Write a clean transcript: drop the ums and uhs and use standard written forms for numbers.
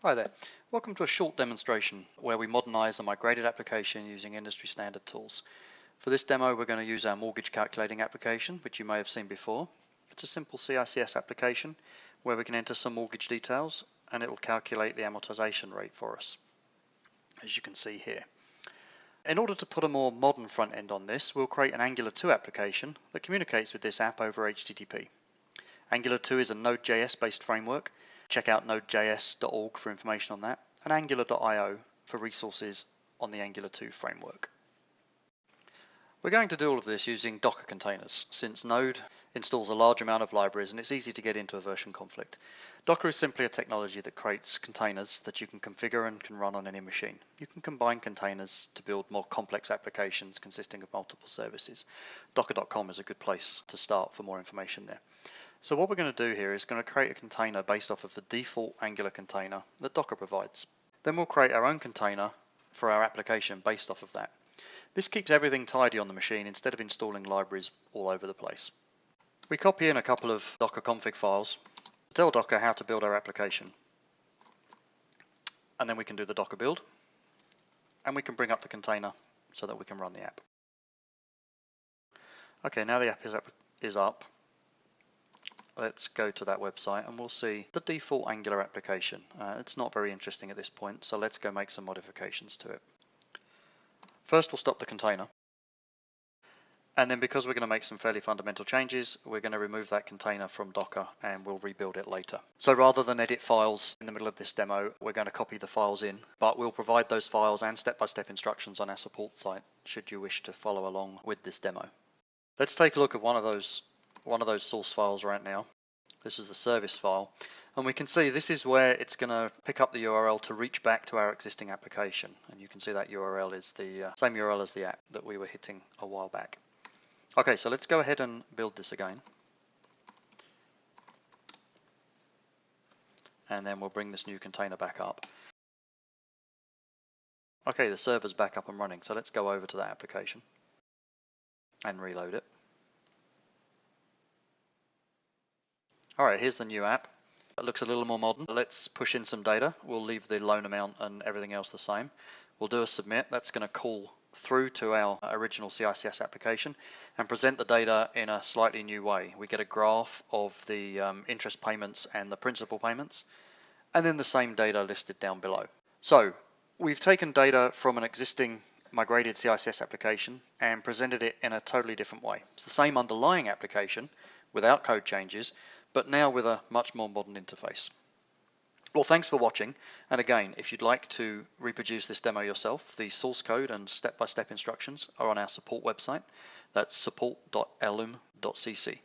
Hi there. Welcome to a short demonstration where we modernize a migrated application using industry standard tools. For this demo, we're going to use our mortgage calculating application, which you may have seen before. It's a simple CICS application where we can enter some mortgage details and it will calculate the amortization rate for us, as you can see here. In order to put a more modern front end on this, we'll create an Angular2 application that communicates with this app over HTTP. Angular2 is a Node.js based framework. Check out nodejs.org for information on that, and Angular.io for resources on the Angular2 framework. We're going to do all of this using Docker containers, since Node installs a large amount of libraries and it's easy to get into a version conflict. Docker is simply a technology that creates containers that you can configure and can run on any machine. You can combine containers to build more complex applications consisting of multiple services. Docker.com is a good place to start for more information there. So what we're going to do here is going to create a container based off of the default Angular container that Docker provides. Then we'll create our own container for our application based off of that. This keeps everything tidy on the machine instead of installing libraries all over the place. We copy in a couple of Docker config files to tell Docker how to build our application. And then we can do the Docker build and we can bring up the container so that we can run the app. Okay, now the app is up. Let's go to that website and we'll see the default Angular application. It's not very interesting at this point, so let's go make some modifications to it. First, we'll stop the container. And then because we're going to make some fairly fundamental changes, we're going to remove that container from Docker and we'll rebuild it later. So rather than edit files in the middle of this demo, we're going to copy the files in, but we'll provide those files and step-by-step instructions on our support site should you wish to follow along with this demo. Let's take a look at one of those source files right now. This is the service file, and we can see this is where it's going to pick up the URL to reach back to our existing application, and you can see that URL is the same URL as the app that we were hitting a while back. Okay, so let's go ahead and build this again, and then we'll bring this new container back up. Okay, the server's back up and running, so let's go over to that application and reload it. Alright, here's the new app. It looks a little more modern. Let's push in some data. We'll leave the loan amount and everything else the same. We'll do a submit. That's going to call through to our original CICS application and present the data in a slightly new way. We get a graph of the interest payments and the principal payments, and then the same data listed down below. So we've taken data from an existing migrated CICS application and presented it in a totally different way. It's the same underlying application without code changes, but now with a much more modern interface. Well, thanks for watching, and again, if you'd like to reproduce this demo yourself, the source code and step-by-step instructions are on our support website. That's support.elum.cc.